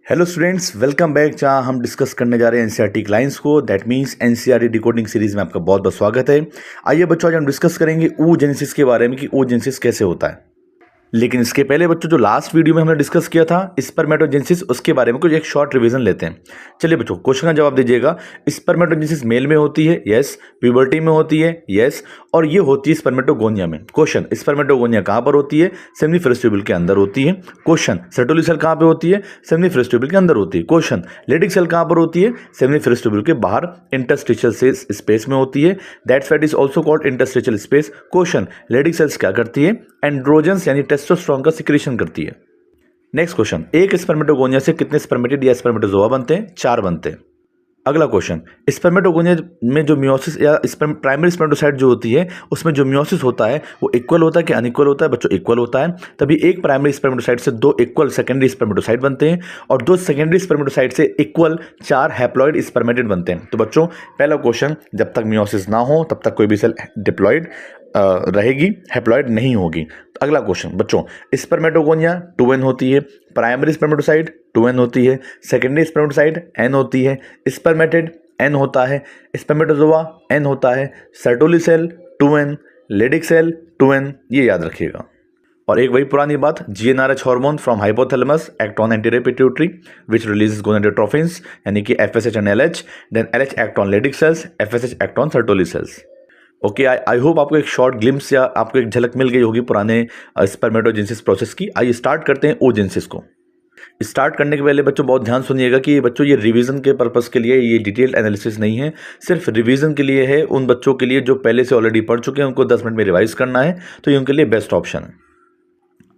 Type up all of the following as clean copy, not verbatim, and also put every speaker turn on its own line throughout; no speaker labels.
Hello students, welcome back. जहाँ हम discuss करने जा रहे हैं एनसीईआरटी क्लाइंट्स को, that means NCERT decoding series में आपका बहुत बहुत स्वागत है। आइए बच्चों, आज हम डिस्कस करेंगे oogenesis के बारे में कि oogenesis कैसे होता है। लेकिन इसके पहले बच्चों, जो लास्ट वीडियो में हमने डिस्कस किया था स्पर्मेटोजेनेसिस, उसके बारे में कुछ एक शॉर्ट रिवीजन लेते हैं। चलिए बच्चों, क्वेश्चन का जवाब दीजिएगा। स्पर्मेटोजेनेसिस मेल में होती है, यस। प्यूबर्टी में होती है, यस। और ये होती है स्पर्मेटोगोनिया में। क्वेश्चन, स्पर्मेटोगोनिया कहाँ पर होती है? सेमिनिफरस ट्यूबुल के अंदर होती है। क्वेश्चन, सर्टोली सेल कहाँ पे होती है? सेमिनिफरस ट्यूबुल के अंदर होती है। क्वेश्चन, लेडिक सेल कहाँ पर होती है? सेमिनिफरस ट्यूबुल के बाहर इंटरस्टिशियल स्पेस में होती है। That fat is also called interstitial space. Question, Leydig cells क्या करती है? एंड्रोजन्स यानी टेस्टोस्टेरोन का सिक्रीशन करती है। नेक्स्ट क्वेश्चन, एक स्पर्मेटोगोनिया से कितने स्पर्मेटिड या स्पर्मेटोजोआ बनते हैं? 4 बनते हैं। अगला क्वेश्चन, स्पर्मेटोगोनिया में जो मियोसिस या प्राइमरी स्पर्मेटोसाइट जो होती है, उसमें जो मियोसिस होता है वो इक्वल होता है कि अनइक्वल होता है? बच्चों, इक्वल होता है। तभी एक प्राइमरी स्पर्मेटोसाइट से 2 इक्वल सेकेंडरी स्पर्मेटोसाइट बनते हैं और 2 सेकेंडरी स्पर्मेटोसाइट से इक्वल 4 हैप्लॉइड स्पर्मेटिड बनते हैं। तो बच्चों, पहला क्वेश्चन, जब तक मियोसिस ना हो तब तक कोई भी सेल डिप्लॉइड रहेगी, हैप्लॉइड नहीं होगी। तो अगला क्वेश्चन बच्चों, स्पर्मेटोगोनिया 2n होती है, प्राइमरी स्पर्मेटोसाइट 2n होती है, सेकेंडरी स्पर्मेटोसाइट n होती है, स्पर्मेटिड n होता है, स्पर्मेटोजोआ n होता है, Sertoli cell 2n, Leydig cell 2n, ये याद रखिएगा। और एक वही पुरानी बात, GnRH hormone from hypothalamus act on anterior pituitary which releases gonadotrophins यानी कि FSH and LH, then LH act on Leydig cells, FSH act on Sertoli cells. Okay, I hope आपको एक शॉर्ट ग्लिम्स या आपको एक झलक मिल गई होगी पुराने स्पर्मेटोजेनेसिस प्रोसेस की। आइए स्टार्ट करते हैं oogenesis को। स्टार्ट करने के पहले बच्चों बहुत ध्यान सुनिएगा कि बच्चों ये रिवीजन के पर्पस के लिए, ये डिटेल्ड एनालिसिस नहीं है, सिर्फ रिवीजन के लिए है। उन बच्चों के लिए जो पहले से ऑलरेडी पढ़ चुके हैं, उनको 10 मिनट में रिवाइज करना है, तो ये उनके लिए बेस्ट ऑप्शन है।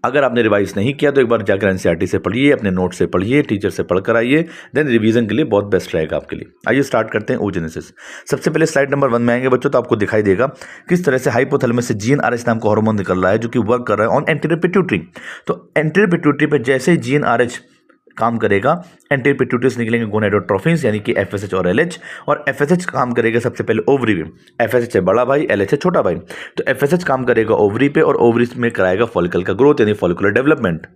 अगर आपने रिवाइज नहीं किया तो एक बार जाकर एनसीईआरटी से पढ़िए, अपने नोट से पढ़िए, टीचर से पढ़ कर आइए, देन रिवीजन के लिए बहुत बेस्ट रहेगा आपके लिए। आइए स्टार्ट करते हैं oogenesis। सबसे पहले स्लाइड नंबर 1 में आएंगे बच्चों, तो आपको दिखाई देगा किस तरह से हाइपोथैलेमस से GnRH नाम का हार्मोन निकल रहा है जो कि वर्क कर रहा है ऑन एंटीरियर पिट्यूटरी। तो एंटीरियर पिट्यूटरी पे जैसे ही GnRH काम करेगा, एंटीरियर पिट्यूटरी से निकलेंगे गोनाडोट्रोफिन्स यानी कि FSH और LH, और FSH काम करेगा सबसे पहले ओवरी में। FSH है बड़ा भाई, LH है छोटा भाई। तो FSH काम करेगा ओवरी पे और ओवरी में कराएगा फॉलिकल का ग्रोथ यानी follicular development.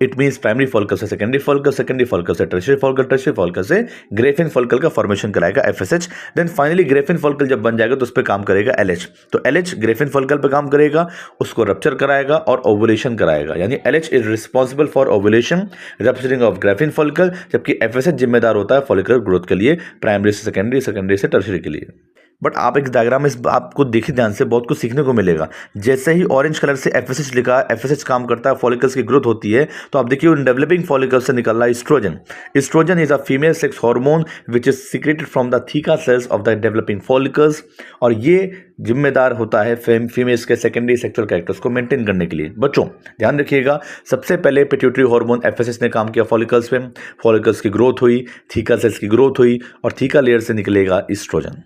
It means primary follicle से सेकेंडरी फॉलिकल, सेकेंडरी फॉलिकल से टर्शियरी फॉलिकल, टर्शियरी फॉलिकल से ग्रेफिन फॉलिकल का फॉर्मेशन कराएगा FSH। Then finally Graafian follicle जब बन जाएगा तो उस पर काम करेगा LH। तो LH ग्रेफिन फॉलिकल पे काम करेगा, उसको रप्चर कराएगा और ओवुलेशन कराएगा, यानी LH is responsible for ovulation, rupturing of Graafian follicle, जबकि FSH जिम्मेदार होता है फॉलिकुलर ग्रोथ के लिए, प्राइमरी से सेकेंडरी, सेकेंडरी से टर्शियरी के लिए। बट आप एक डायग्राम में इस आपको देखिए ध्यान से, बहुत कुछ सीखने को मिलेगा। जैसे ही ऑरेंज कलर से FSH लिखा, FSH काम करता है, फॉलिकल्स की ग्रोथ होती है, तो आप देखिए उन डेवलपिंग फॉलिकल्स से निकल रहा है estrogen. Estrogen is a female sex hormone which is secreted from the theca cells of the developing follicles, और ये जिम्मेदार होता है फीमेल्स के सेकेंडरी सेक्सुअल कैरेक्टर्स को मेंटेन करने के लिए। बच्चों ध्यान रखिएगा, सबसे पहले पिट्यूटरी हार्मोन FSH ने काम किया फॉलिकल्स पे, फॉलिकल्स की ग्रोथ हुई, थीका सेल्स की ग्रोथ हुई, और थीका लेयर से निकलेगा एस्ट्रोजन।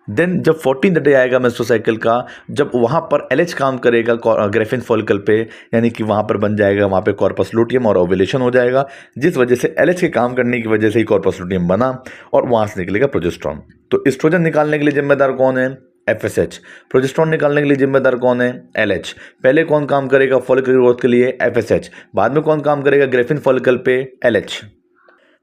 देन जब 14th डे आएगा मेस्ट्रोसाइकिल का, जब वहाँ पर LH काम करेगा ग्रेफिन फॉलिकल पे, यानी कि वहाँ पर बन जाएगा वहाँ पे कॉर्पस लुटियम और ओवुलेशन हो जाएगा, जिस वजह से LH के काम करने की वजह से ही कॉर्पस लुटियम बना और वहाँ से निकलेगा प्रोजेस्टेरॉन। तो एस्ट्रोजन निकालने के लिए जिम्मेदार कौन है? FSH। प्रोजेस्टेरॉन निकालने के लिए जिम्मेदार कौन है? LH। पहले कौन काम करेगा फॉलिकल ग्रोथ के लिए? FSH। बाद में कौन काम करेगा ग्रेफिन फॉलिकल पे? LH।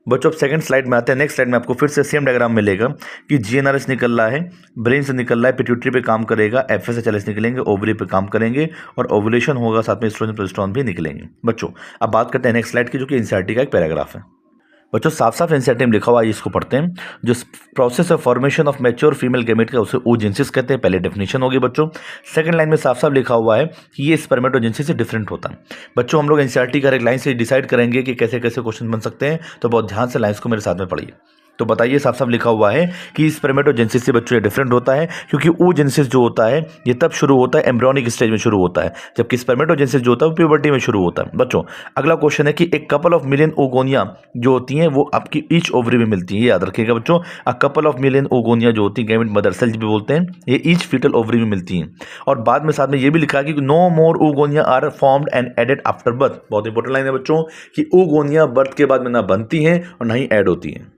बच्चों अब सेकंड स्लाइड में आते हैं। नेक्स्ट स्लाइड में आपको फिर से सेम डायग्राम मिलेगा कि GnRH निकल रहा है, ब्रेन से निकल रहा है, पिट्यूटरी पे काम करेगा, FSH LH निकलेंगे, ओवरी पे काम करेंगे और ओवुलेशन होगा, साथ में एस्ट्रोजन प्रोजेस्टेरॉन भी निकलेंगे। बच्चों अब बात करते हैं नेक्स्ट स्लाइड की, जो कि एनसीईआरटी का एक पैराग्राफ है। बच्चों साफ साफ एनसीईआरटी में लिखा हुआ है, इसको पढ़ते हैं। जो process of formation of mature female gamete का, उसे oogenesis कहते हैं। पहले डेफिनेशन होगी बच्चों। सेकंड लाइन में साफ साफ लिखा हुआ है कि ये स्पर्मेटोजेनेसिस से डिफरेंट होता है। बच्चों हम लोग एनसीईआरटी का एक लाइन से डिसाइड करेंगे कि कैसे कैसे क्वेश्चन बन सकते हैं, तो बहुत ध्यान से लाइन्स को मेरे साथ में पढ़िए। तो बताइए, साफ साफ लिखा हुआ है कि स्पर्मेटोजेनेसिस से बच्चों ये डिफरेंट होता है, क्योंकि oogenesis जो होता है ये तब शुरू होता है एम्ब्रियोनिक स्टेज में शुरू होता है, जबकि स्पर्मेटोजेनेसिस जो होता है वो प्यूबर्टी में शुरू होता है। बच्चों अगला क्वेश्चन है कि एक कपल ऑफ मिलियन ओगोनिया जो होती हैं वो आपकी ईच ओवरी में मिलती है, ये याद रखिएगा बच्चों। A couple of million oogonia जो होती है, गैमेट मदर सेल्स भी बोलते हैं, ये ईच फीटल ओवरी में मिलती हैं। और बाद में साथ में ये भी लिखा है कि no more oogonia are formed and added after birth. बहुत इंपॉर्टेंट लाइन है बच्चों कि ओगोनिया बर्थ के बाद में ना बनती हैं और ना ही ऐड होती हैं।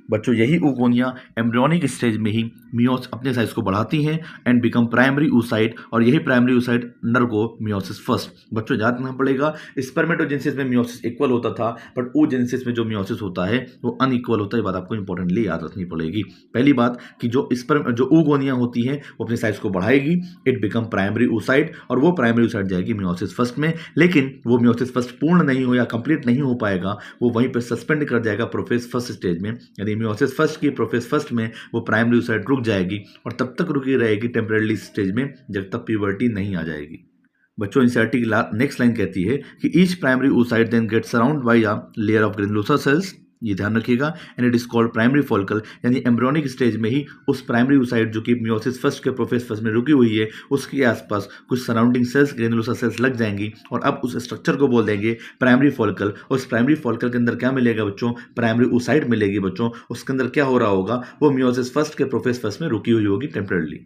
बच्चों यही oogonia एम्ब्रियोनिक स्टेज में ही मियोस अपने साइज को बढ़ाती हैं एंड बिकम प्राइमरी oocyte, और यही primary oocyte undergo meiosis first. बच्चों याद रखना पड़ेगा, स्पर्मेटोजेनेसिस में मियोसिस इक्वल होता था, बट oogenesis में जो मियोसिस होता है वो अनइक्वल होता है। ये बात आपको इंपॉर्टेंटली याद रखनी पड़ेगी। पहली बात कि जो oogonia होती है वो अपने साइज को बढ़ाएगी, इट बिकम प्राइमरी oocyte, और वो प्राइमरी oocyte जाएगी मियोसिस फर्स्ट में, लेकिन वो मियोसिस फर्स्ट पूर्ण नहीं हो या कंप्लीट नहीं हो पाएगा, वो वहीं पर सस्पेंड कर जाएगा प्रोफेज फर्स्ट स्टेज में, यानी मियोसिस फर्स्ट की प्रोफेज फर्स्ट में वो प्राइमरी oocyte रुक जाएगी और तब तक रुकी रहेगी टेम्परेरी स्टेज में जब तक प्यूबर्टी नहीं आ जाएगी। बच्चों एनसीईआरटी की नेक्स्ट लाइन कहती है कि each primary oocyte then get surround by a layer of granulosa cells, ये ध्यान रखिएगा, and it is called primary follicle, यानी एम्ब्रियोनिक स्टेज में ही उस प्राइमरी oocyte जो कि मियोसिस फर्स्ट के प्रोफेज फर्स्ट में रुकी हुई है उसके आसपास कुछ सराउंडिंग सेल्स ग्रेनुलोसा सेल्स लग जाएंगी और अब उस स्ट्रक्चर को बोल देंगे प्राइमरी फॉलिकल। उस प्राइमरी फॉलिकल के अंदर क्या मिलेगा बच्चों, प्राइमरी oocyte मिलेगी बच्चों। उसके अंदर क्या हो रहा होगा, वो मियोसिस फर्स्ट के प्रोफेज फर्स्ट में रुकी हुई होगी टेम्परेली।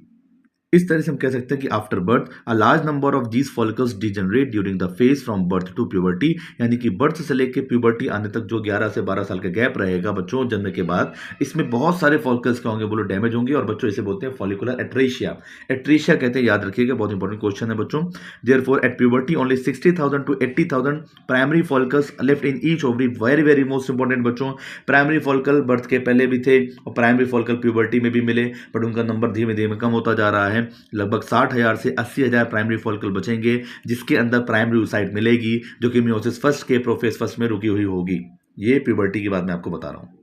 इस तरह से हम कह सकते हैं कि after birth a large number of these follicles degenerate during the phase from birth to puberty, यानी कि बर्थ से लेकर प्यूबर्टी आने तक जो 11 से 12 साल का गैप रहेगा बच्चों जन्म के बाद, इसमें बहुत सारे फॉलिकल्स क्या होंगे बोलो, डैमेज होंगे, और बच्चों इसे बोलते हैं फॉलिकुलर एट्रेशिया। एट्रेशिया कहते हैं, याद रखिएगा, बहुत इंपॉर्टेंट क्वेश्चन है बच्चों। Therefore at puberty only 60,000 to 80,000 primary follicles left in each ovary. Very very most important बच्चों, प्राइमरी फॉलिकल बर्थ के पहले भी थे और प्राइमरी फॉलिकल प्यूबर्टी में भी मिले, बट उनका नंबर धीमे धीमे कम होता जा रहा है। लगभग 60,000 से 80,000 प्राइमरी फॉलिकल बचेंगे जिसके अंदर प्राइमरी oocyte मिलेगी जो कि मियोसिस फर्स्ट के प्रोफेज फर्स्ट में रुकी हुई होगी। ये प्यूबर्टी की बात मैं आपको बता रहा हूं,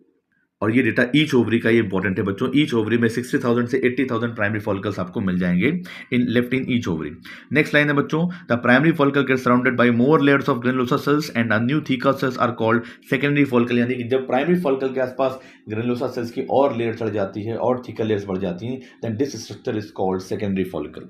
और ये डेटा ईच ओवरी का ये इंपॉर्टेंट है बच्चों। ईच ओवरी में 60,000 से 80,000 प्राइमरी फॉलिकल्स आपको मिल जाएंगे in left in each ovary. Next line है बच्चों, the primary follicle get surrounded by more layers of granulosa cells and a new theca cells are called secondary follicle, यानी कि जब प्राइमरी फॉलिकल के आसपास ग्रेनुलोसा सेल्स की और layer चढ़ जाती है और थीका लेयर्स बढ़ जाती हैं, then this structure is called secondary follicle.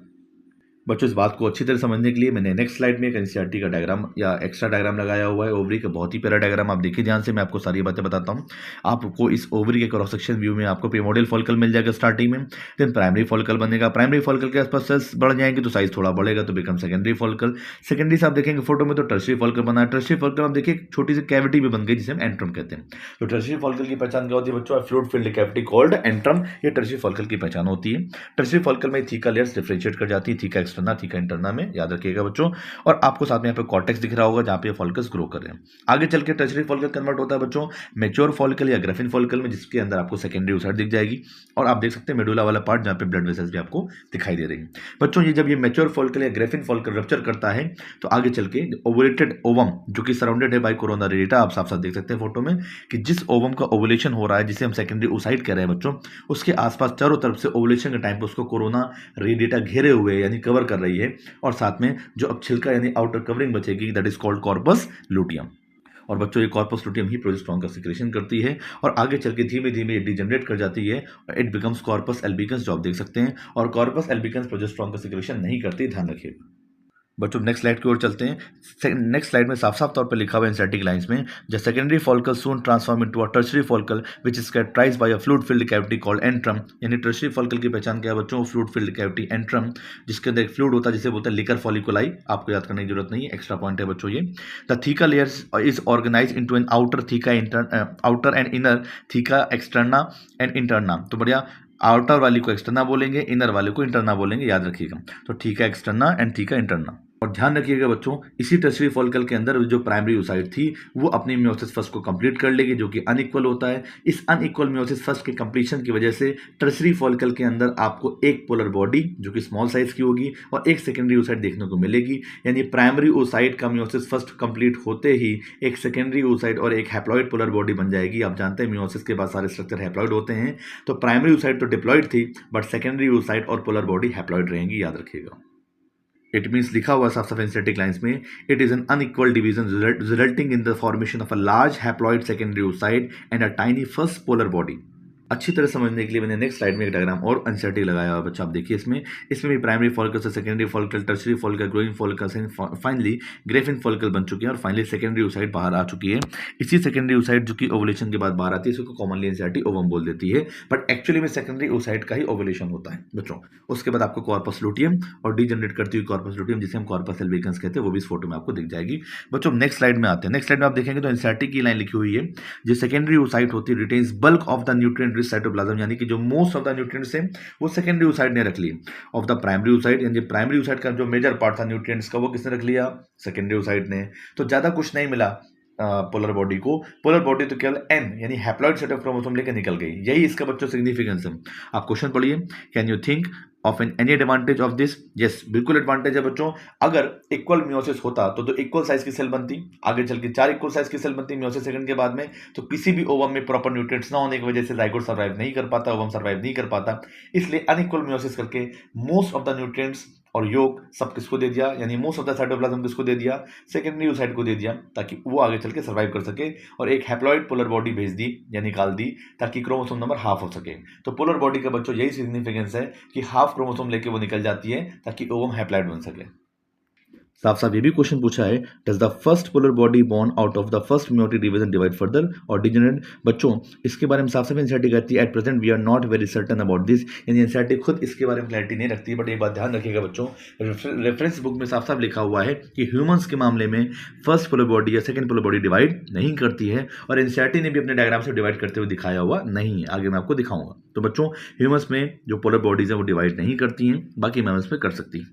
बच्चों इस बात को अच्छी तरह समझने के लिए मैंने नेक्स्ट स्लाइड में एक एनसीईआरटी का डायग्राम या एक्स्ट्रा डायग्राम लगाया हुआ है ओवरी का, बहुत ही प्यारा डायग्राम। आप देखिए ध्यान से, मैं आपको सारी बातें बताता हूँ। आपको इस ओवरी के क्रॉस सेक्शन व्यू में आपको प्रिमोर्डियल फॉलिकल मिल जाएगा स्टार्टिंग में, देन प्राइमरी फॉलिकल बनेगा। प्राइमरी फॉलिकल के आसपास सेल्स बढ़ जाएंगे तो साइज थोड़ा बढ़ेगा तो बिकम सेकेंडरी फॉलिकल। सेकेंडरी से आप देखेंगे फोटो में तो टर्शियरी फॉलिकल बना है। टर्शियरी फॉलिकल आप देखिए छोटी सी कैविटी भी बन गई जिसे हम एंट्रम कहते हैं। तो टर्शियरी फॉलिकल की पहचान क्या होती है बच्चों, fluid filled cavity called antrum, ये टर्शियरी फॉलिकल की पहचान होती है। टर्शियरी फॉलिकल में थीका लेयर्स डिफरेंशिएट कर जाती है, थीका एक्सटर्ना थीका इंटरना में, याद रखिएगा बच्चों। और आपको साथ में यहाँ पे कॉर्टेक्स दिख रहा होगा जहाँ पे फॉलिकल्स ग्रो कर रहे हैं। आगे चल के टर्शियरी फॉलिकल कन्वर्ट होता है बच्चों मैच्योर फॉलिकल या ग्राफिन फॉलिकल में, जिसके अंदर आपको सेकेंडरी oocyte दिख जाएगी। और आप देख सकते हैं मेडुला वाला पार्ट जहाँ पे ब्लड वेसल्स भी आपको दिखाई दे रही हैं बच्चों। ये जब ये मैच्योर फॉलिकल या ग्राफिन फॉलिकल रप्चर करता है तो आगे चल के ओवुलेटेड ओवम जो कि सराउंडेड है बाय कोरोनरी डेटा, आप साफ साफ देख सकते हैं फोटो में कि जिस ओवम का ओवुलेशन हो रहा है जिसे हम सेकेंडरी oocyte कह रहे हैं बच्चों, उसके आसपास चारों तरफ से ओवुलेशन के टाइम पे उसको कोरोना रेडिएटा घेरे हुए यानी कवर कर रही है, और साथ में जो अब छिलका यानी आउटर कवरिंग बचेगी that is called corpus luteum. और बच्चों ये कॉर्पस लुटियम ही प्रोजेस्टेरॉन का सिक्रेशन करती है और आगे चल के धीमे धीमे डिजनरेट कर जाती है, इट बिकम्स कॉर्पस एल्बिकन्स जो आप देख सकते हैं। और कॉर्पस एल्बिकन्स प्रोजेस्टेरॉन का सिक्रेशन नहीं करती, ध्यान रखिएगा। बच्चों नेक्स्ट स्लाइड की ओर चलते हैं। नेक्स्ट स्लाइड में साफ साफ तौर पर लिखा हुआ है एनसीईआरटी लाइंस में, the secondary follicle soon transform into a tertiary follicle which is characterised by a fluid filled cavity called antrum, यानी टर्शियरी फॉलिकल की पहचान क्या है बच्चों, फ्लूइड फिल्ड कैविटी एंट्रम, जिसके अंदर एक फ्लूइड होता है जिसे बोलते हैं लिकर फॉलिकुलाई। आपको याद करने की जरूरत नहीं है, एक्स्ट्रा पॉइंट है बच्चों ये। The theca layers is organised into an outer theca outer and inner theca externa and interna. तो बढ़िया, आउटर वाली को एक्सटर्ना बोलेंगे, इनर वाले को इंटरना बोलेंगे, याद रखिएगा। तो theca externa and theca interna. और ध्यान रखिएगा बच्चों, इसी टर्शियरी फॉलिकल के अंदर जो प्राइमरी oocyte थी वो अपनी मियोसिस फर्स्ट को कंप्लीट कर लेगी जो कि अनइक्वल होता है। इस अनइक्वल मियोसिस फर्स्ट के कंप्लीशन की वजह से टर्शियरी फॉलिकल के अंदर आपको एक पोलर बॉडी जो कि स्मॉल साइज की होगी और एक सेकेंडरी oocyte देखने को मिलेगी, यानी प्राइमरी oocyte का मियोसिस फर्स्ट कंप्लीट होते ही एक सेकेंडरी oocyte और एक हैप्लॉइड पोलर बॉडी बन जाएगी। आप जानते हैं मियोसिस के बाद सारे स्ट्रक्चर हैप्लॉइड होते हैं, तो प्राइमरी oocyte तो डिप्लॉइड थी बट सेकेंडरी oocyte और पोलर बॉडी हैप्लॉइड रहेंगी, याद रखिएगा। इट मीन्स लिखा हुआ साफ साफ एनसीईआरटी लाइंस में, it is an unequal division resulting in the formation of a large haploid secondary oocyte and a tiny first polar body. अच्छी तरह समझने के लिए मैंने नेक्स्ट स्लाइड में एक डायग्राम और एनसीईआरटी लगाया हुआ है बच्चा, आप देखिए इसमें भी प्राइमरी फॉलिकल से secondary follicle, tertiary follicle, growing follicle से फाइनली ग्रेफिन फॉलिकल बन चुकी है और फाइनली सेकेंडरी oocyte बाहर आ चुकी है। इसी सेकेंडरी oocyte जो कि ओवुलेशन के बाद बाहर आती है इसको कॉमनली एनसीईआरटी ओवम बोल देती है, बट एक्चुअली में सेकेंडरी oocyte का ही ओवुलेशन होता है बच्चों। उसके बाद आपको कॉर्पस लुटियम और डीजनरेट करती हुई कॉर्पस लुटियम जिसे हम कॉर्पस एल्बिकन्स कहते हैं वो भी इस फोटो में आपको दिख जाएगी बच्चों। नेक्स्ट स्लाइड में आते हैं। नेक्स्ट स्लाइड में आप देखेंगे तो एनसीईआरटी की लाइन लिखी हुई है, जो सेकेंडरी oocyte होती है retains bulk of the nutrient rich cytoplasm, यानी कि जो मोस्ट ऑफ द न्यूट्रिएंट्स है वो सेकेंडरी oocyte ने रख ली ऑफ द प्राइमरी oocyte, यानी प्राइमरी oocyte का जो मेजर पार्ट था न्यूट्रिएंट्स का वो किसने रख लिया, सेकेंडरी oocyte ने। तो ज्यादा कुछ नहीं मिला पोलर बॉडी को। पोलर बॉडी तो केवल एन यानी हैप्लॉइड सेट ऑफ क्रोमोसोम लेकर निकल गई, यही इसका बच्चों सिग्निफिकेंस है। आप क्वेश्चन पढ़िए, can you think of any advantage of this? Yes, बिल्कुल एडवांटेज है बच्चों। अगर इक्वल मियोसिस होता तो इक्वल साइज की सेल बनती, आगे चल के 4 इक्वल साइज की सेल बनती मियोसिस सेकंड के बाद में, तो किसी भी ओवम में प्रॉपर न्यूट्रिएंट्स ना होने की वजह से जाइगोट सर्वाइव नहीं कर पाता, ओवम सर्वाइव नहीं कर पाता। इसलिए अनइक्वल मियोसिस करके मोस्ट ऑफ द न्यूट्रिएंट्स और योग सब किसको दे दिया, यानी मोस्ट ऑफ द साइटोप्लाज्म किसको दे दिया, सेकेंडरी oocyte को दे दिया, ताकि वो आगे चल के सर्वाइव कर सके। और एक हैप्लॉइड पोलर बॉडी भेज दी या निकाल दी ताकि क्रोमोसोम नंबर हाफ हो सके। तो पोलर बॉडी का बच्चों यही सिग्निफिकेंस है कि हाफ क्रोमोसोम लेके वो निकल जाती है ताकि ओवम हैप्लॉइड बन सके। साफ साफ ये भी क्वेश्चन पूछा है, does the first polar body born out of the first meiotic division divide further और डिजेनरेट? बच्चों इसके बारे में साफ साफ एनसीईआरटी कहती है at present we are not very certain about this, यानी एनसीईआरटी खुद इसके बारे में क्लैरिटी नहीं रखती। बट एक बात ध्यान रखिएगा बच्चों, रेफरेंस बुक में साफ साफ लिखा हुआ है कि ह्यूमंस के मामले में फर्स्ट पोलर बॉडी या सेकंड पोलर बॉडी डिवाइड नहीं करती है, और एनसीईआरटी ने भी अपने डायग्राम से डिवाइड करते हुए दिखाया हुआ नहीं है, आगे मैं आपको दिखाऊंगा। तो बच्चों ह्यूमंस में जो पोलर बॉडीज है वो डिवाइड नहीं करती हैं, बाकी मैमल्स में कर सकती हैं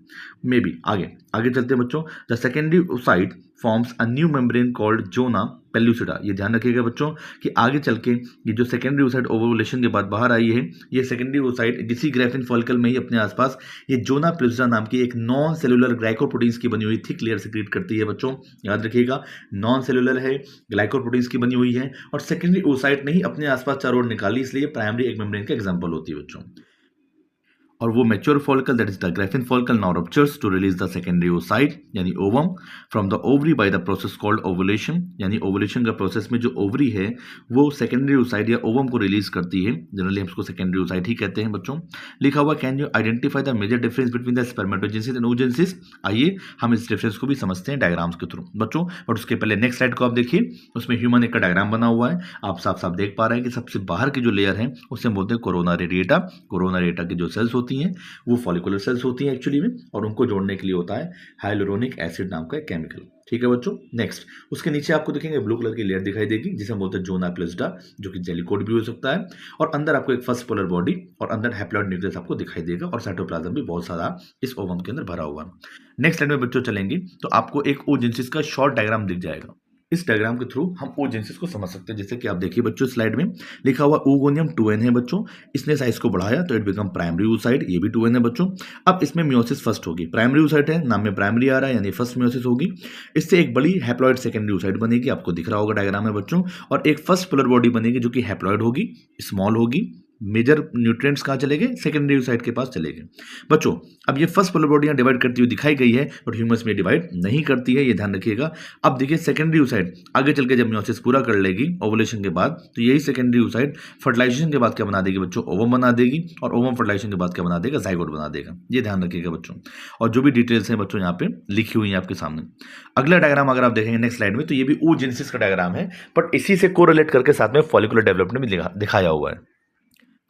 मे बी। आगे चलते हैं बच्चों। The secondary oocyte forms a new membrane called zona pellucida। ये ध्यान रखिएगा बच्चों कि आगे चल के ये जो सेकेंडरी oocyte ओवुलेशन के बाद बाहर आई है, ये सेकेंडरी oocyte इसी ग्रेफिन फॉलिकल में ही अपने आसपास ये जोना पेलुसिडा नाम की एक नॉन सेलुलर ग्लाइकोप्रोटीन्स की बनी हुई थिक लेयर सिक्रीट करती है बच्चों। याद रखिएगा, नॉन सेलुलर है, ग्लाइकोप्रोटीन्स की बनी हुई है, और सेकेंडरी oocyte ने ही अपने आसपास चारों ओर निकाली, इसलिए प्राइमरी एक मेम्ब्रेन का एग्जाम्पल होती है बच्चों। और वो mature follicle that is the Graafian follicle now ruptures to release the secondary oocyte यानी ovum from the ovary by the process called ovulation, यानी ओवुलेशन का प्रोसेस में जो ओवरी है वो सेकेंडरी oocyte या ओवम को रिलीज करती है। जनरली हम उसको सेकेंडरी oocyte ही कहते हैं बच्चों। लिखा हुआ can you identify the major difference between the spermatogenesis and oogenesis? आइए हम इस डिफरेंस को भी समझते हैं डायग्राम्स के थ्रू बच्चों। बट उसके पहले नेक्स्ट स्लाइड को आप देखिए, उसमें ह्यूमन एक का डायग्राम बना हुआ है। आप साफ साफ देख पा रहे हैं कि सबसे बाहर की जो लेयर है उसे हम बोलते हैं कोरोना रेडिएटा। कोरोना रेडिएटा की जो सेल्स होती हैं वो फॉलिकुलर सेल्स होती हैं एक्चुअली में, और उनको जोड़ने के लिए होता है हाइलुरोनिक एसिड नाम का एक केमिकल। ठीक है बच्चों। नेक्स्ट उसके नीचे आपको देखेंगे ब्लू कलर की लेयर दिखाई देगी जिसे हम बोलते हैं जोना पेलुसिडा, जो कि जेलीकोड भी हो सकता है। और अंदर आपको एक फर्स्ट पोलर बॉडी और अंदर हैप्लॉइड न्यूक्लियस आपको दिखाई देगा, और साइटोप्लाज्म भी बहुत सारा इस ओवम के अंदर भरा हुआ है। नेक्स्ट स्लाइड में बच्चों चलेंगे तो आपको एक oogenesis का शॉर्ट डायग्राम दिख जाएगा। इस डायग्राम के थ्रू हम oogenesis को समझ सकते हैं। जैसे कि आप देखिए बच्चों स्लाइड में लिखा हुआ ओगोनियम 2n है बच्चों, इसने साइज को बढ़ाया तो इट बिकम प्राइमरी oocyte, ये भी 2n है बच्चों। अब इसमें मियोसिस फर्स्ट होगी, प्राइमरी oocyte है, नाम में प्राइमरी आ रहा है यानी फर्स्ट मियोसिस होगी। इससे एक बड़ी हैप्लॉइड सेकेंडरी oocyte बनेगी, आपको दिख रहा होगा डायग्राम में बच्चों, और एक फर्स्ट पोलर बॉडी बनेगी जो कि हैप्लॉइड होगी, स्मॉल होगी। मेजर न्यूट्रिएंट्स कहाँ चले गए, सेकेंडरी oocyte के पास चले गए बच्चों। अब ये फर्स्ट पोलर बॉडी डिवाइड करती हुई दिखाई गई है, बट ह्यूमंस में डिवाइड नहीं करती है, ये ध्यान रखिएगा। अब देखिए सेकेंडरी oocyte आगे चल के जब मियोसिस पूरा कर लेगी ओवुलेशन के बाद, तो यही सेकेंडरी oocyte फर्टिलाइजेशन के बाद क्या बना देगी बच्चों, ओवम बना देगी, और ओवम फर्टिलाइजेशन के बाद क्या बना देगा, जाइगोट बना देगा। ये ध्यान रखिएगा बच्चों, और जो भी डिटेल्स हैं बच्चों यहाँ पे लिखी हुई है आपके सामने। अगला डायग्राम अगर आप देखेंगे नेक्स्ट स्लाइड में, तो ये भी oogenesis का डायग्राम है, बट इसी से कोरिलेट करके साथ में फॉलिकुलर डेवलपमेंट भी दिखाया हुआ है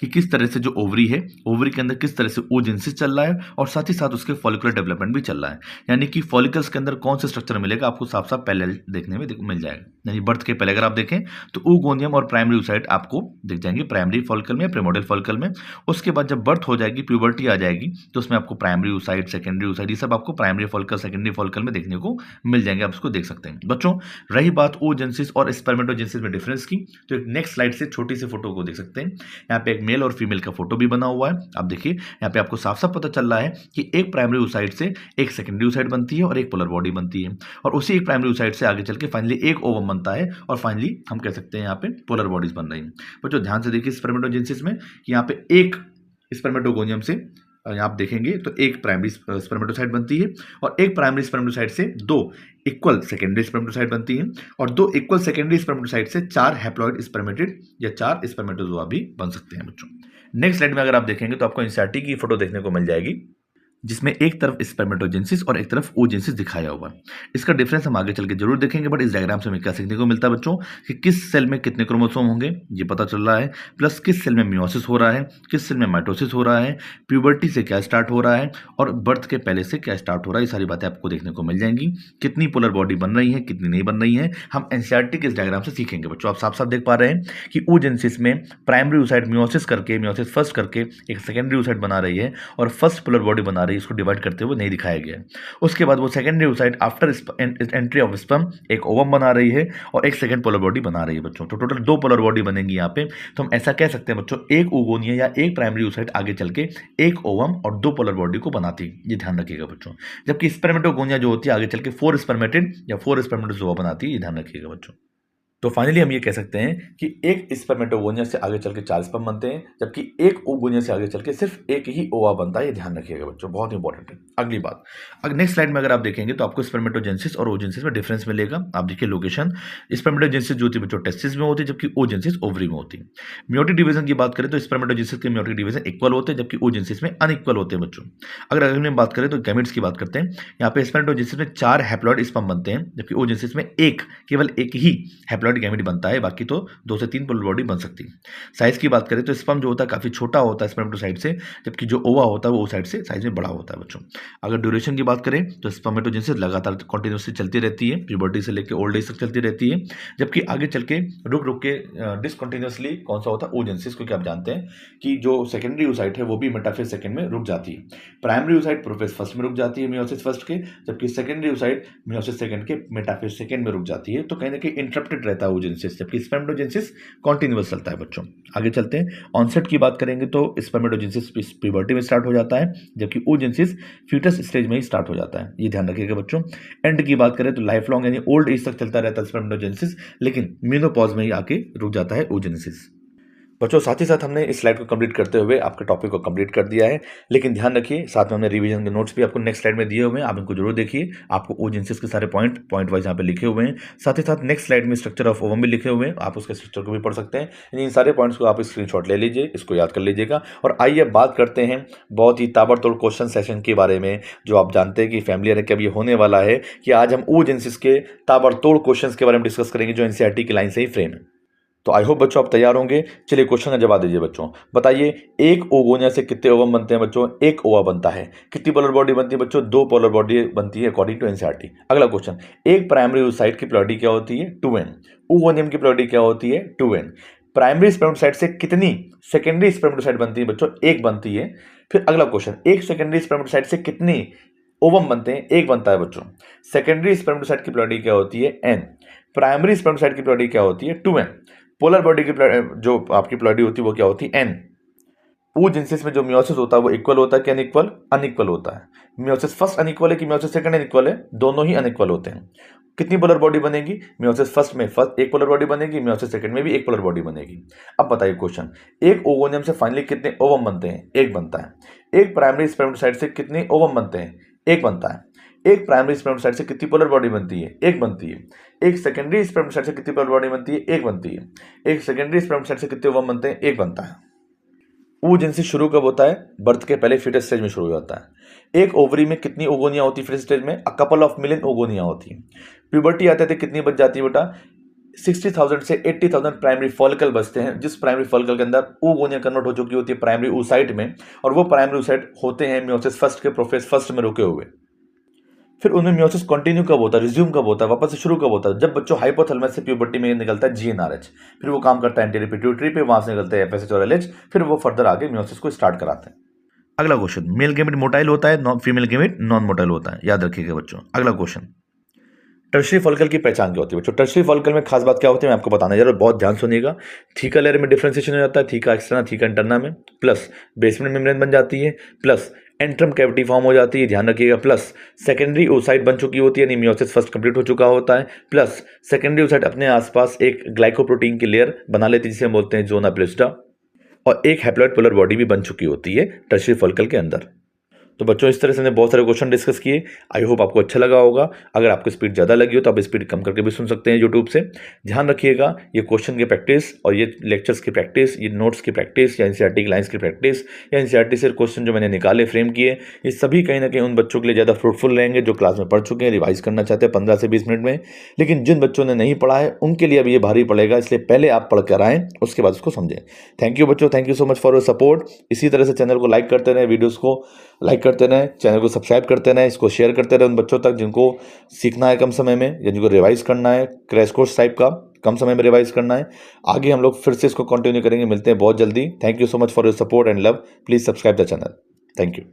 कि किस तरह से जो ओवरी है, ओवरी के अंदर किस तरह से oogenesis चल रहा है, और साथ ही साथ उसके फॉलिकुलर डेवलपमेंट भी चल रहा है। यानी कि फॉलिकल्स के अंदर कौन सा स्ट्रक्चर मिलेगा आपको साफ साफ पहले देखने में मिल जाएगा। यानी बर्थ के पहले अगर आप देखें तो oogoनियम और प्राइमरी oocyte आपको दिख जाएंगे प्राइमरी फॉलिकल में, प्रीमोर्डियल फॉलिकल में। उसके बाद जब बर्थ हो जाएगी, प्यूबर्टी आ जाएगी, तो उसमें आपको प्राइमरी oocyte, सेकेंडरी oocyte, ये सब आपको प्राइमरी फॉलिकल, सेकेंडरी फॉलिकल में देखने को मिल जाएंगे, आप उसको देख सकते हैं बच्चों। रही बात oogenesis और स्पर्मेटोजेनेसिस में डिफरेंस की, तो एक नेक्स्ट स्लाइड से छोटी सी फोटो को देख सकते हैं। यहाँ पे एक मेल और फीमेल का फोटो भी बना हुआ है, आप देखिए यहाँ पे आपको साफ साफ पता चल रहा है कि एक प्राइमरी oocyte से एक सेकेंडरी oocyte बनती है और एक पोलर बॉडी बनती है, और उसी एक प्राइमरी oocyte से आगे चल के फाइनली एक ओवम बनता है, और फाइनली हम कह सकते हैं यहाँ पे पोलर बॉडीज बन रही हैं। बच्चों ध्यान से देखिए स्पर्मेटोजेनेसिस में, यहाँ पे एक स्पर्मेटोगोनियम से यहाँ आप देखेंगे तो एक प्राइमरी स्पर्मेटोसाइट बनती है और एक प्राइमरी स्पर्मेटोसाइट से 2 इक्वल सेकेंडरी स्पर्मेटोसाइट बनती हैं और 2 इक्वल सेकेंडरी स्पर्मेटोसाइट से 4 हैप्लॉइड स्पर्मेटिड या 4 स्पर्मेटोजोआ भी बन सकते हैं बच्चों। नेक्स्ट स्लाइड में अगर आप देखेंगे तो आपको एनसीईआरटी की फोटो देखने को मिल जाएगी, जिसमें एक तरफ स्पर्मेटोजेनेसिस और एक तरफ oogenesis दिखाया हुआ है। इसका डिफरेंस हम आगे चल के जरूर देखेंगे, बट इस डायग्राम से हमें क्या सीखने को मिलता है बच्चों कि किस सेल में कितने क्रोमोसोम होंगे ये पता चल रहा है, प्लस किस सेल में मियोसिस हो रहा है, किस सेल में माइटोसिस हो रहा है, प्यूबर्टी से क्या स्टार्ट हो रहा है और बर्थ के पहले से क्या स्टार्ट हो रहा है। ये सारी बातें आपको देखने को मिल जाएंगी। कितनी पोलर बॉडी बन रही है, कितनी नहीं बन रही है, हम एनसीईआरटी के इस डायग्राम से सीखेंगे बच्चों। आप साफ साफ देख पा रहे हैं कि oogenesis में प्राइमरी oocyte मियोसिस करके, मियोसिस फर्स्ट करके एक सेकेंडरी oocyte बना रही है और फर्स्ट पोलर बॉडी बना रही है, इसको डिवाइड करते हुए नहीं दिखाया गया है। उसके बाद वो secondary oocyte after entry of sperm एक ओवम बना रही है और एक सेकेंड पोलर बॉडी बना रही है बच्चों। तो टोटल 2 पोलर बॉडी बनेंगी यहाँ पे। तो हम ऐसा कह सकते हैं बच्चों, एक oogonia या एक प्राइमरी oocyte आगे चल के एक ओवम और 2 पोलर बॉडी को बनाती है, ये ध्यान रखिएगा बच्चों। जबकि स्पर्मेटोगोनिया जो होती है आगे चल के 4 स्पर्मेटिड या 4 स्पर्मेटोजोआ बनाती है, ये ध्यान रखिएगा बच्चों। तो फाइनली हम ये कह सकते हैं कि एक स्पर्मेटोगोनिया से आगे चल के 4 स्पर्म बनते हैं, जबकि एक oogonia से आगे चल के सिर्फ एक ही ओवा बनता है। ये ध्यान रखिएगा बच्चों, बहुत इंपॉर्टेंट है। अगली बात, अगर नेक्स्ट स्लाइड में अगर आप देखेंगे तो आपको स्पर्मेटोजेनेसिस और oogenesis में डिफरेंस मिलेगा। आप देखिए लोकेशन, स्पर्मेटोजेनेसिस जो होती है बच्चों टेस्टिस में होती है, जबकि oogenesis ओवरी में होती है। म्योटिक डिवीजन की बात करें तो स्पर्मेटोजेनेसिस के म्योटिक डिवीजन इक्वल होते हैं, जबकि oogenesis में अनइक्वल होते हैं बच्चों। अगर अगले में बात करें तो गैमेट्स की बात करते हैं। यहाँ पे स्पर्मेटोजेनेसिस में 4 हैप्लॉइड स्पर्म बनते हैं, जबकि oogenesis में केवल एक ही हैप्लॉइड गैमेट बनता है, बाकी तो 2 से 3 पोलर बॉडी बन सकती है। साइज की बात करें तो स्पर्म जो होता है काफी छोटा होता है स्पर्मेटोसाइट से, जबकि जो ओवा होता है वो oocyte से साइज में बड़ा होता है बच्चों। अगर ड्यूरेशन की बात करें तो स्पर्मेटोजेनेसिस लगातार कंटिन्यूसली चलती रहती है, प्यूबर्टी से लेकर ओल्ड एज तक चलती रहती है, जबकि आगे चल के रुक के डिसकंटिन्यूसली कौन सा होता है oogenesis, क्योंकि आप जानते हैं कि जो सेकेंडरी oocyte है वो भी मेटाफेज सेकेंड में रुक जाती है। प्राइमरी oocyte प्रोफेज फर्स्ट में रुक जाती है मियोसिस फर्स्ट के, जबकि सेकेंडरी oocyte मियोसिस सेकेंड के मेटाफेज सेकेंड में रुक जाती है। तो कहीं ना कहीं इंटरप्टेड रहता है oogenesis, जबकि स्पर्मेटोजेनेसिस कॉन्टिन्यूअस चलता है बच्चों। आगे चलते हैं, ऑनसेट की बात करेंगे तो स्पर्मेटोजेनेसिस प्यूबर्टी में स्टार्ट हो जाता है, जबकि oogenesis फीटस स्टेज में ही स्टार्ट हो जाता है। ये ध्यान रखिएगा बच्चों। एंड की बात करें तो लाइफ लॉन्ग यानी ओल्ड एज तक चलता रहता है स्पर्मेटोजेनेसिस, लेकिन मेनोपॉज में ही आके रुक जाता है oogenesis। बच्चों साथ ही साथ हमने इस स्लाइड को कंप्लीट करते हुए आपके टॉपिक को कंप्लीट कर दिया है, लेकिन ध्यान रखिए साथ में हमने रिवीजन के नोट्स भी आपको नेक्स्ट स्लाइड में दिए हुए हैं, आप इनको जरूर देखिए। आपको oogenesis के सारे पॉइंट वाइज यहाँ पे लिखे हुए हैं, साथ ही साथ नेक्स्ट स्लाइड में स्ट्रक्चर ऑफ ओवम भी लिखे हुए हैं, आप उसके स्ट्रक्चर को भी पढ़ सकते हैं। इन सारे पॉइंट्स को आप स्क्रीनशॉट ले लीजिए, इसको याद कर लीजिएगा। और आइए बात करते हैं बहुत ही ताबड़तोड़ क्वेश्चन सेशन के बारे में, जो आप जानते हैं कि फैमिलियर है कि अब ये होने वाला है कि आज हम oogenesis के ताबड़तोड़ क्वेश्चन के बारे में डिस्कस करेंगे, जो एनसीईआरटी की लाइन से ही फ्रेम है। तो आई होप बच्चों आप तैयार होंगे। चलिए क्वेश्चन का जवाब दीजिए बच्चों। बताइए एक oogonia से कितने ओवम बनते हैं बच्चों? एक ओवा बनता है। कितनी पोलर बॉडी बनती है बच्चों? 2 पोलर बॉडी बनती है अकॉर्डिंग टू एनसीईआरटी। अगला क्वेश्चन, एक प्राइमरी oocyte की पोलैरिटी क्या होती है? 2n। ओवोनियम की पोलैरिटी क्या होती है? 2n। प्राइमरी स्पर्मेटोसाइट से कितनी सेकेंडरी स्पर्मेटोसाइट बनती है बच्चों? एक बनती है। फिर अगला क्वेश्चन, एक सेकेंडरी स्पर्मेटोसाइट से कितनी ओवम बनते हैं? एक बनता है बच्चों। सेकेंडरी स्पर्मेटोसाइट की पोलैरिटी क्या होती है? n। प्राइमरी स्पर्मेटोसाइट की पोलैरिटी क्या होती है? 2n। पोलर बॉडी की जो आपकी पोलैरिटी होती है वो क्या होती है? n। oogenesis में जो मियोसिस होता है वो इक्वल होता है कि अनइक्वल? अनइक्वल होता है। मियोसिस फर्स्ट अनइक्वल है कि मियोसिस सेकंड अनइक्वल है? दोनों ही अनइक्वल होते हैं। कितनी पोलर बॉडी बनेगी? मियोसिस फर्स्ट में एक पोलर बॉडी बनेगी, मियोसिस सेकंड में भी एक पोलर बॉडी बनेगी। अब बताइए क्वेश्चन, एक ओवोनियम से फाइनली कितने ओवम बनते हैं? एक बनता है। एक प्राइमरी स्पर्मेटोसाइट से कितने ओवम बनते हैं? एक बनता है। एक प्राइमरी स्पर्मेटोसाइट से कितनी पोलर बॉडी बनती है? एक बनती है। एक सेकेंडरी स्पर्मेटोसाइट से कितनी पोलर बॉडी बनती है? एक बनती है। एक सेकेंडरी स्पर्मेटोसाइट से कितने ओवम बनते हैं? एक बनता है। oogenesis शुरू कब होता है? बर्थ के पहले फीटस स्टेज में शुरू हो जाता है। एक ओवरी में कितनी ओगोनिया होती है? फीटस स्टेज में a couple of million oogonia होती है। प्यूबर्टी आते थे कितनी बच जाती है बेटा? 60,000 से 80,000 प्राइमरी फॉलिकल बचते हैं, जिस प्राइमरी फॉलिकल के अंदर oogonia कन्वर्ट हो चुकी होती है प्राइमरी oocyte में, और वो प्राइमरी oocyte होते हैं मियोसिस फर्स्ट के प्रोफेज फर्स्ट में रुके हुए। फिर उनमें मियोसिस कंटिन्यू कब होता है? रिज्यूम कब होता है? वापस से शुरू कब होता है? जब बच्चों हाइपोथैलेमस से प्यूबर्टी में निकलता है GnRH, फिर वो काम करता है एंटीरियर पिट्यूटरी पे, वहां से निकलता है FSH और LH, फिर वो फर्दर आगे मियोसिस को स्टार्ट कराते हैं। अगला क्वेश्चन, मेल गैमेट मोटाइल होता है, फीमेल गैमेट नॉन मोटाइल होता है, याद रखिएगा बच्चों। अगला क्वेश्चन, टर्शियरी फॉलिकल की पहचान क्या होती है बच्चों? टर्शियरी फॉलिकल में खास बात क्या होती है मैं आपको बताने जा रहा हूं, बहुत ध्यान सुनिएगा। थीका लेयर में डिफरेंशिएशन हो जाता है, थीका एक्सटर्ना थीका इंटरना में, प्लस बेसमेंट मेम्ब्रेन बन जाती है, प्लस एंट्रम कैविटी फॉर्म हो जाती है, ध्यान रखिएगा, प्लस सेकेंडरी oocyte बन चुकी होती है, यानी मियोसिस फर्स्ट कंप्लीट हो चुका होता है, प्लस सेकेंडरी oocyte अपने आसपास एक ग्लाइकोप्रोटीन की लेयर बना लेती है जिसे हम बोलते हैं जोना पेलिस्टा। और एक हैप्लॉइड पोलर बॉडी भी बन चुकी होती है टर्शियरी फॉलिकल के अंदर। तो बच्चों इस तरह से हमने बहुत सारे क्वेश्चन डिस्कस किए। आई होप आपको अच्छा लगा होगा। अगर आपको स्पीड ज़्यादा लगी हो तो आप स्पीड कम करके भी सुन सकते हैं यूट्यूब से। ध्यान रखिएगा, ये क्वेश्चन की प्रैक्टिस और ये लेक्चर्स की प्रैक्टिस, ये नोट्स की प्रैक्टिस या एनसीईआरटी की लाइन्स की प्रैक्टिस या एनसीईआरटी से क्वेश्चन जो मैंने निकाले फ्रेम किए, ये सभी कहीं ना कहीं उन बच्चों के लिए ज़्यादा फ्रूटफुल रहेंगे जो क्लास में पढ़ चुके हैं, रिवाइज करना चाहते हैं 15 से 20 मिनट में। लेकिन जिन बच्चों ने नहीं पढ़ा है उनके लिए अब ये भारी पड़ेगा, इसलिए पहले आप पढ़ कर आएँ, उसके बाद उसको समझें। थैंक यू बच्चों, thank you so much for your support. इसी तरह से चैनल को लाइक करते रहें, वीडियोज़ को लाइक करते रहें, चैनल को सब्सक्राइब करते रहें, इसको शेयर करते रहें उन बच्चों तक जिनको सीखना है कम समय में या जिनको रिवाइज करना है, क्रैश कोर्स टाइप का कम समय में रिवाइज करना है। आगे हम लोग फिर से इसको कंटिन्यू करेंगे, मिलते हैं बहुत जल्दी। Thank you so much for your support and love. Please subscribe the channel. Thank you.